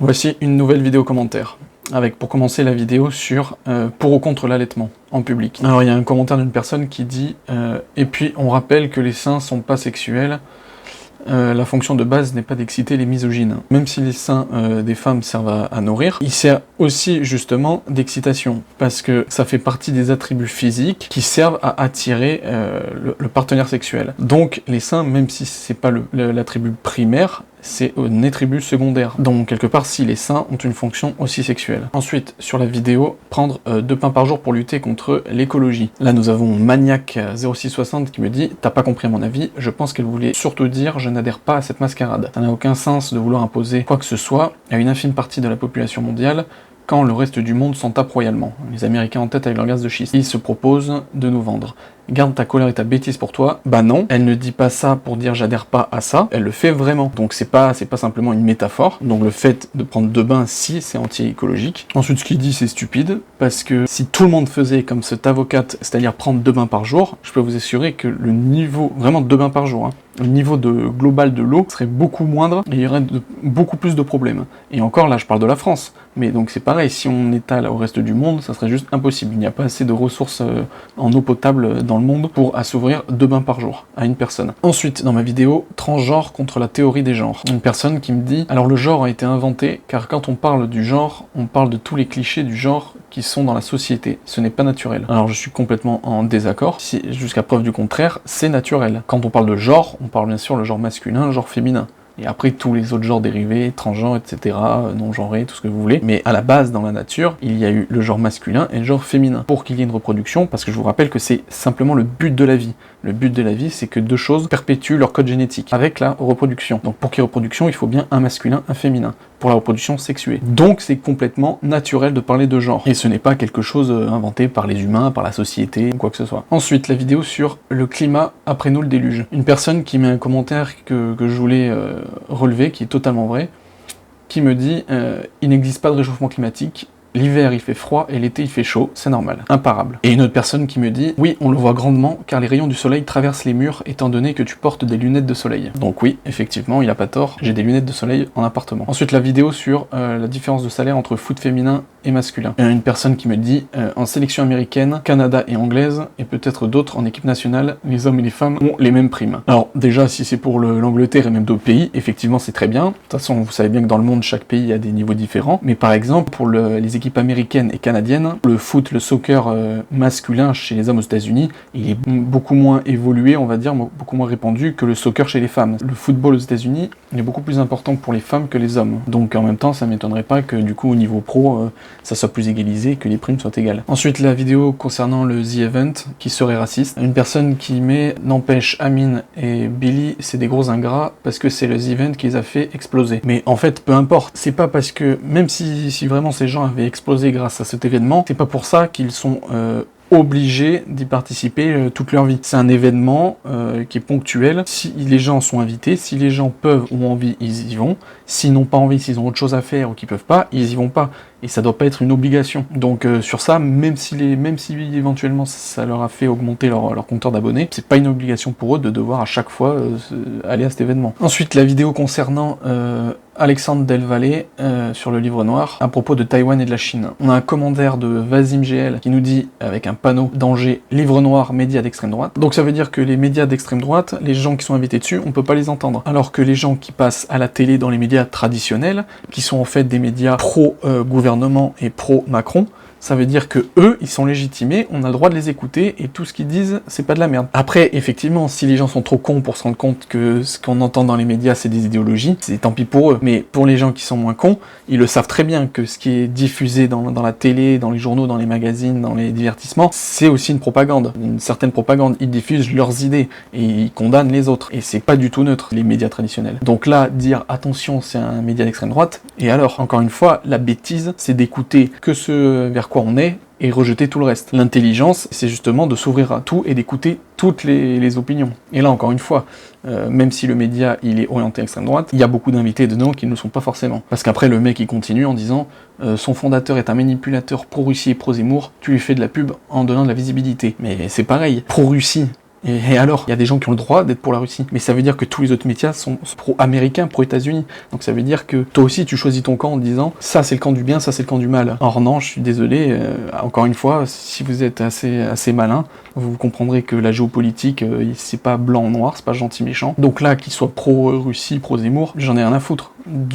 Voici une nouvelle vidéo commentaire, avec pour commencer la vidéo sur pour ou contre l'allaitement en public. Alors il y a un commentaire d'une personne qui dit et puis on rappelle que les seins sont pas sexuels, la fonction de base n'est pas d'exciter les misogynes. Même si les seins des femmes servent à nourrir, il sert aussi justement d'excitation, parce que ça fait partie des attributs physiques qui servent à attirer le partenaire sexuel. Donc les seins, même si c'est pas l'attribut primaire, c'est un attribut secondaire. Donc quelque part, si les seins ont une fonction aussi sexuelle. Ensuite, sur la vidéo, prendre 2 pains par jour pour lutter contre l'écologie. Là, nous avons Maniac 0660 qui me dit « T'as pas compris mon avis, je pense qu'elle voulait surtout dire « Je n'adhère pas à cette mascarade. Ça n'a aucun sens de vouloir imposer quoi que ce soit à une infime partie de la population mondiale quand le reste du monde s'en tape royalement. Les Américains en tête avec leur gaz de schiste. Ils se proposent de nous vendre. Garde ta colère et ta bêtise pour toi. » Bah non, elle ne dit pas ça pour dire j'adhère pas à ça, elle le fait vraiment. Donc c'est pas simplement une métaphore. Donc le fait de prendre 2 bains, si, c'est anti-écologique. Ensuite, ce qu'il dit, c'est stupide, parce que si tout le monde faisait comme cette avocate, c'est-à-dire prendre 2 bains par jour, je peux vous assurer que le niveau, vraiment 2 bains par jour, hein, le niveau global de l'eau serait beaucoup moindre et il y aurait beaucoup plus de problèmes. Et encore là, je parle de la France. Mais donc c'est pareil, si on étale au reste du monde, ça serait juste impossible. Il n'y a pas assez de ressources en eau potable dans le monde pour assouvir 2 bains par jour à une personne. Ensuite, dans ma vidéo, transgenre contre la théorie des genres. Une personne qui me dit « Alors le genre a été inventé, car quand on parle du genre, on parle de tous les clichés du genre qui sont dans la société. Ce n'est pas naturel. » Alors je suis complètement en désaccord. Si, jusqu'à preuve du contraire, c'est naturel. Quand on parle de genre, on parle bien sûr le genre masculin, le genre féminin. Et après, tous les autres genres dérivés, transgenres, etc., non-genrés, tout ce que vous voulez. Mais à la base, dans la nature, il y a eu le genre masculin et le genre féminin. Pour qu'il y ait une reproduction, parce que je vous rappelle que c'est simplement le but de la vie. Le but de la vie, c'est que 2 choses perpétuent leur code génétique, avec la reproduction. Donc pour qu'il y ait reproduction, il faut bien un masculin, un féminin, pour la reproduction sexuée. Donc c'est complètement naturel de parler de genre. Et ce n'est pas quelque chose inventé par les humains, par la société, ou quoi que ce soit. Ensuite, la vidéo sur le climat après nous le déluge. Une personne qui met un commentaire que je voulais relever, qui est totalement vrai, qui me dit il n'existe pas de réchauffement climatique, l'hiver il fait froid et l'été il fait chaud, c'est normal, imparable. Et une autre personne qui me dit oui, on le voit grandement car les rayons du soleil traversent les murs étant donné que tu portes des lunettes de soleil. Donc oui, effectivement, il a pas tort, j'ai des lunettes de soleil en appartement. Ensuite, la vidéo sur la différence de salaire entre foot féminin et masculin. Une personne qui me dit en sélection américaine, Canada et anglaise, et peut-être d'autres en équipe nationale, les hommes et les femmes ont les mêmes primes. Alors déjà, si c'est pour l'Angleterre et même d'autres pays, effectivement c'est très bien. De toute façon, vous savez bien que dans le monde, chaque pays a des niveaux différents. Mais par exemple, pour les équipes américaines et canadiennes, le foot, le soccer masculin chez les hommes aux États-Unis, il est beaucoup moins évolué, on va dire, beaucoup moins répandu que le soccer chez les femmes. Le football aux États-Unis est beaucoup plus important pour les femmes que les hommes. Donc en même temps, ça m'étonnerait pas que du coup au niveau pro, ça soit plus égalisé, que les primes soient égales. Ensuite, la vidéo concernant le The Event, qui serait raciste. Une personne qui met « N'empêche, Amine et Billy, c'est des gros ingrats, parce que c'est le The Event qui les a fait exploser. » Mais en fait, peu importe. C'est pas parce que, même si vraiment ces gens avaient explosé grâce à cet événement, c'est pas pour ça qu'ils sont obligés d'y participer toute leur vie. C'est un événement qui est ponctuel. Si les gens sont invités, si les gens peuvent ou ont envie, ils y vont. S'ils n'ont pas envie, s'ils ont autre chose à faire ou qu'ils peuvent pas, ils y vont pas. Et ça doit pas être une obligation. Donc sur ça, même si éventuellement ça leur a fait augmenter leur compteur d'abonnés, c'est pas une obligation pour eux de devoir à chaque fois aller à cet événement. Ensuite, la vidéo concernant Alexandre Del Valle sur le livre noir à propos de Taïwan et de la Chine. On a un commentaire de Vasim GL qui nous dit avec un panneau danger livre noir médias d'extrême droite. Donc ça veut dire que les médias d'extrême droite, les gens qui sont invités dessus, on peut pas les entendre. Alors que les gens qui passent à la télé dans les médias traditionnels, qui sont en fait des médias pro-gouvernement et pro-Macron, ça veut dire que eux, ils sont légitimés, on a le droit de les écouter, et tout ce qu'ils disent, c'est pas de la merde. Après, effectivement, si les gens sont trop cons pour se rendre compte que ce qu'on entend dans les médias, c'est des idéologies, c'est tant pis pour eux. Mais pour les gens qui sont moins cons, ils le savent très bien que ce qui est diffusé dans la télé, dans les journaux, dans les magazines, dans les divertissements, c'est aussi une propagande. Une certaine propagande. Ils diffusent leurs idées, et ils condamnent les autres. Et c'est pas du tout neutre, les médias traditionnels. Donc là, dire attention, c'est un média d'extrême droite, et alors, encore une fois, la bêtise, c'est d'écouter que ce vers quoi on est, et rejeter tout le reste. L'intelligence, c'est justement de s'ouvrir à tout et d'écouter toutes les opinions. Et là, encore une fois, même si le média, il est orienté à l'extrême droite, il y a beaucoup d'invités dedans qui ne le sont pas forcément. Parce qu'après, le mec, il continue en disant son fondateur est un manipulateur pro-Russie et pro-Zemmour, tu lui fais de la pub en donnant de la visibilité. Mais c'est pareil, pro-Russie, Et alors, il y a des gens qui ont le droit d'être pour la Russie, mais ça veut dire que tous les autres médias sont pro-américains, pro-États-Unis. Donc ça veut dire que toi aussi tu choisis ton camp en disant ça c'est le camp du bien, ça c'est le camp du mal. Or non, je suis désolé, encore une fois, si vous êtes assez malin, vous comprendrez que la géopolitique, c'est pas blanc ou noir, c'est pas gentil méchant. Donc là, qu'il soit pro-Russie, pro-Zemmour, j'en ai rien à foutre.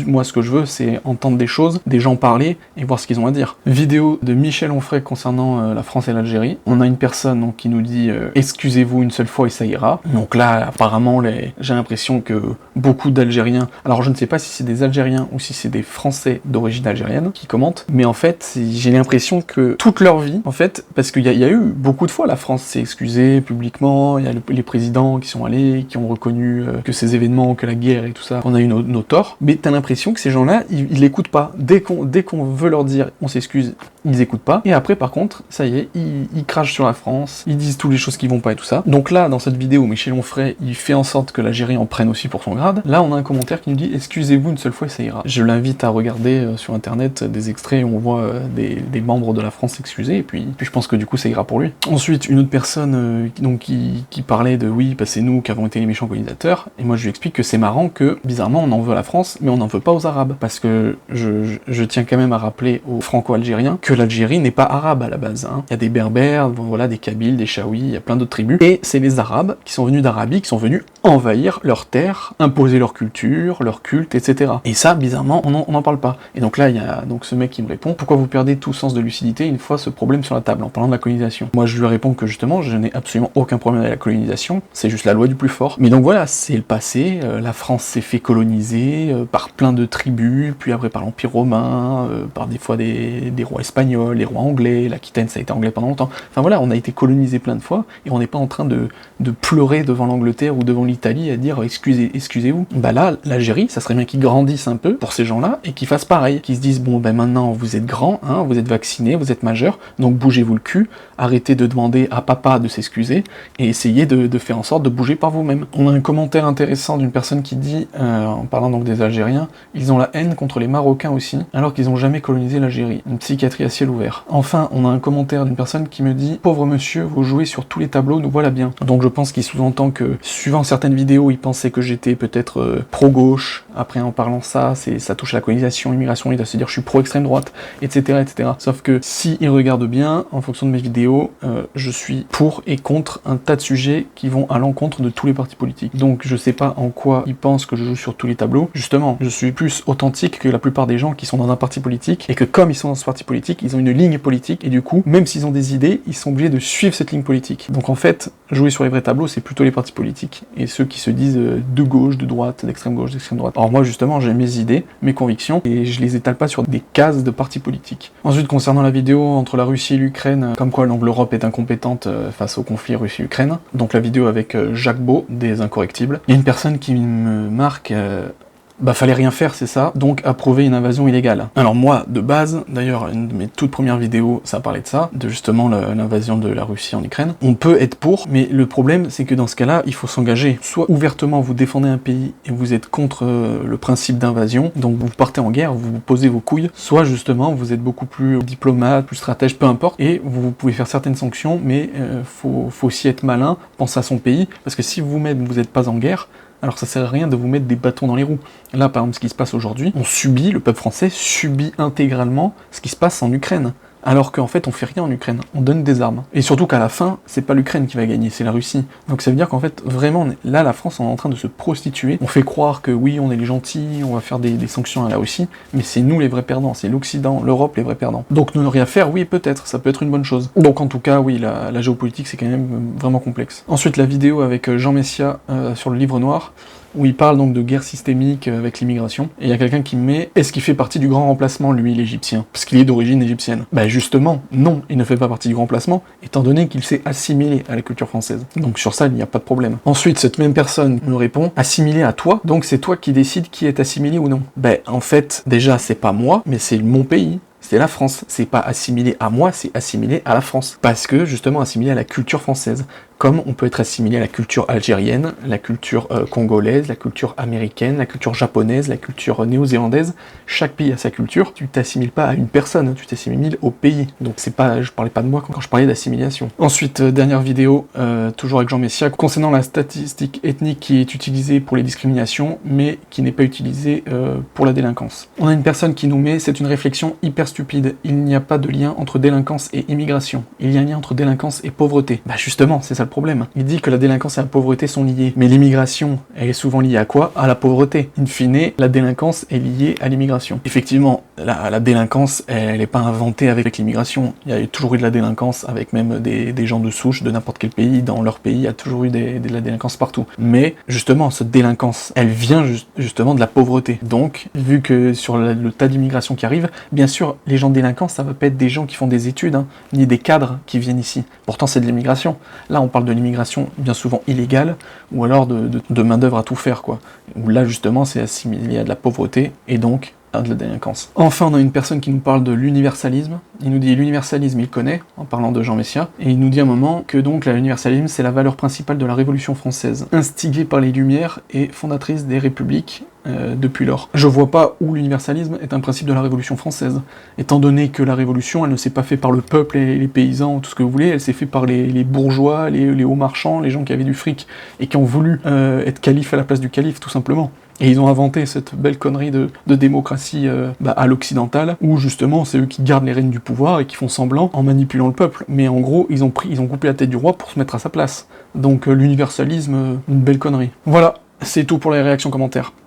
Moi, ce que je veux, c'est entendre des choses, des gens parler et voir ce qu'ils ont à dire. Vidéo de Michel Onfray concernant la France et l'Algérie. On a une personne donc, qui nous dit excusez-vous une seule fois et ça ira. Donc là, apparemment, j'ai l'impression que beaucoup d'Algériens, alors je ne sais pas si c'est des Algériens ou si c'est des Français d'origine algérienne qui commentent, mais en fait, j'ai l'impression que toute leur vie, en fait, parce qu'il y a eu beaucoup de fois, la France s'est excusée publiquement, il y a les présidents qui sont allés, qui ont reconnu que ces événements, que la guerre et tout ça, on a eu nos torts, mais t'as l'impression que ces gens-là, ils l'écoutent pas. Dès qu'on veut leur dire on s'excuse, ils écoutent pas, et après par contre, ça y est, ils crachent sur la France, ils disent toutes les choses qui vont pas et tout ça. Donc là, dans cette vidéo, Michel Onfray, il fait en sorte que l'Algérie en prenne aussi pour son grade. Là, on a un commentaire qui nous dit excusez-vous une seule fois et ça ira. Je l'invite à regarder sur internet des extraits où on voit des membres de la France s'excuser, et puis je pense que du coup ça ira pour lui. Ensuite, une autre personne qui parlait de oui, bah, c'est nous qui avons été les méchants colonisateurs, et moi je lui explique que c'est marrant que, bizarrement, on en veut à la France, mais on n'en veut pas aux Arabes, parce que je tiens quand même à rappeler aux Franco-Algériens que l'Algérie n'est pas arabe à la base, hein. Il y a des Berbères, voilà, des Kabyles, des Chaouis, il y a plein d'autres tribus, et c'est les Arabes qui sont venus d'Arabie, qui sont venus envahir leurs terres, imposer leur culture, leur culte, etc. Et ça, bizarrement, on n'en parle pas. Et donc là, il y a donc ce mec qui me répond, pourquoi vous perdez tout sens de lucidité une fois ce problème sur la table, en parlant de la colonisation? Moi, je lui réponds que justement, je n'ai absolument aucun problème avec la colonisation, c'est juste la loi du plus fort. Mais donc voilà, c'est le passé, la France s'est fait coloniser par plein de tribus, puis après par l'Empire romain, par des fois des rois espagnols, les rois anglais, l'Aquitaine ça a été anglais pendant longtemps. Enfin voilà, on a été colonisé plein de fois, et on n'est pas en train de pleurer devant l'Angleterre ou devant l'Italie à dire excusez-vous. Bah là, l'Algérie, ça serait bien qu'ils grandissent un peu pour ces gens-là, et qu'ils fassent pareil, qu'ils se disent bon ben maintenant vous êtes grands, hein, vous êtes vaccinés, vous êtes majeurs, donc bougez-vous le cul, arrêtez de demander à papa de s'excuser, et essayez de faire en sorte de bouger par vous-même. On a un commentaire intéressant d'une personne qui dit, en parlant donc des Algériens, ils ont la haine contre les Marocains aussi, alors qu'ils n'ont jamais colonisé l'Algérie. Une psychiatrie à ciel ouvert. Enfin, on a un commentaire d'une personne qui me dit, pauvre monsieur, vous jouez sur tous les tableaux, nous voilà bien. Donc je pense qu'il sous-entend que, suivant certaines vidéos, il pensait que j'étais peut-être pro-gauche, après en parlant ça touche à la colonisation, l'immigration, il doit se dire je suis pro-extrême droite, etc., etc. Sauf que, si il regarde bien, en fonction de mes vidéos, je suis pour et contre un tas de sujets qui vont à l'encontre de tous les partis politiques. Donc je sais pas en quoi ils pensent que je joue sur tous les tableaux. Justement, je suis plus authentique que la plupart des gens qui sont dans un parti politique, et que comme ils sont dans ce parti politique, ils ont une ligne politique, et du coup, même s'ils ont des idées, ils sont obligés de suivre cette ligne politique. Donc en fait, jouer sur les vrais tableaux, c'est plutôt les partis politiques, et ceux qui se disent de gauche, de droite, d'extrême gauche, d'extrême droite. Alors moi justement, j'ai mes idées, mes convictions, et je les étale pas sur des cases de partis politiques. Ensuite, concernant la vidéo entre la Russie et l'Ukraine, comme quoi donc l'Europe est incompétente face au conflit Russie-Ukraine, donc la vidéo avec Jacques Beau, des Incorrectibles, il y a une personne qui me marque... bah fallait rien faire, c'est ça, donc approuver une invasion illégale. Alors moi, de base, d'ailleurs, une de mes toutes premières vidéos, ça parlait de ça, de justement l'invasion de la Russie en Ukraine. On peut être pour, mais le problème, c'est que dans ce cas-là, il faut s'engager. Soit ouvertement, vous défendez un pays et vous êtes contre le principe d'invasion, donc vous partez en guerre, vous posez vos couilles, soit justement, vous êtes beaucoup plus diplomate, plus stratège, peu importe, et vous pouvez faire certaines sanctions, mais faut aussi être malin, penser à son pays, parce que si vous-même, vous n'êtes pas en guerre, alors ça sert à rien de vous mettre des bâtons dans les roues. Là, par exemple, ce qui se passe aujourd'hui, le peuple français subit intégralement ce qui se passe en Ukraine. Alors qu'en fait, on fait rien en Ukraine, on donne des armes. Et surtout qu'à la fin, c'est pas l'Ukraine qui va gagner, c'est la Russie. Donc ça veut dire qu'en fait, vraiment, là, la France, on est en train de se prostituer. On fait croire que oui, on est les gentils, on va faire des sanctions à la Russie, mais c'est nous les vrais perdants, c'est l'Occident, l'Europe les vrais perdants. Donc ne rien faire, oui, peut-être, ça peut être une bonne chose. Donc en tout cas, oui, la géopolitique, c'est quand même vraiment complexe. Ensuite, la vidéo avec Jean Messia sur le livre noir, où il parle donc de guerre systémique avec l'immigration, et il y a quelqu'un qui me met « Est-ce qu'il fait partie du grand remplacement, lui, l'Égyptien ?» Parce qu'il est d'origine égyptienne. Bah justement, non, il ne fait pas partie du grand remplacement, étant donné qu'il s'est assimilé à la culture française. Donc sur ça, il n'y a pas de problème. Ensuite, cette même personne me répond « Assimilé à toi, donc c'est toi qui décides qui est assimilé ou non ?» Ben en fait, déjà, c'est pas moi, mais c'est mon pays. C'est la France, c'est pas assimilé à moi, c'est assimilé à la France. Parce que, justement, assimilé à la culture française. Comme on peut être assimilé à la culture algérienne, la culture congolaise, la culture américaine, la culture japonaise, la culture néo-zélandaise, chaque pays a sa culture, tu t'assimiles pas à une personne, tu t'assimiles au pays. Donc c'est pas, je parlais pas de moi quand je parlais d'assimilation. Ensuite, dernière vidéo, toujours avec Jean Messia, concernant la statistique ethnique qui est utilisée pour les discriminations, mais qui n'est pas utilisée pour la délinquance. On a une personne qui nous met, c'est une réflexion hyper stupide, il n'y a pas de lien entre délinquance et immigration, il y a un lien entre délinquance et pauvreté. Bah justement, c'est ça le problème. Il dit que la délinquance et la pauvreté sont liées, mais l'immigration, elle est souvent liée à quoi? À la pauvreté. In fine, la délinquance est liée à l'immigration. Effectivement, la délinquance, elle n'est pas inventée avec l'immigration. Il y a toujours eu de la délinquance avec même des gens de souche de n'importe quel pays. Dans leur pays, il y a toujours eu de la délinquance partout. Mais justement, cette délinquance, elle vient justement de la pauvreté. Donc, vu que sur le tas d'immigration qui arrive, bien sûr, les gens délinquants, ça va pas être des gens qui font des études, hein, ni des cadres qui viennent ici. Pourtant, c'est de l'immigration. Là, on parle de l'immigration bien souvent illégale, ou alors de main-d'œuvre à tout faire, quoi. Où là, justement, c'est assimilé à de la pauvreté, et donc à de la délinquance. Enfin, on a une personne qui nous parle de l'universalisme. Il nous dit l'universalisme, il connaît, en parlant de Jean Messia, et il nous dit à un moment que donc l'universalisme, c'est la valeur principale de la Révolution française, instigée par les Lumières et fondatrice des républiques depuis lors. Je vois pas où l'universalisme est un principe de la Révolution française, étant donné que la Révolution, elle ne s'est pas faite par le peuple et les paysans, tout ce que vous voulez, elle s'est faite par les bourgeois, les hauts marchands, les gens qui avaient du fric, et qui ont voulu être calife à la place du calife, tout simplement. Et ils ont inventé cette belle connerie de démocratie à l'occidentale, où justement c'est eux qui gardent les rênes du pouvoir et qui font semblant en manipulant le peuple. Mais en gros, ils ont coupé la tête du roi pour se mettre à sa place. Donc l'universalisme, une belle connerie. Voilà, c'est tout pour les réactions commentaires.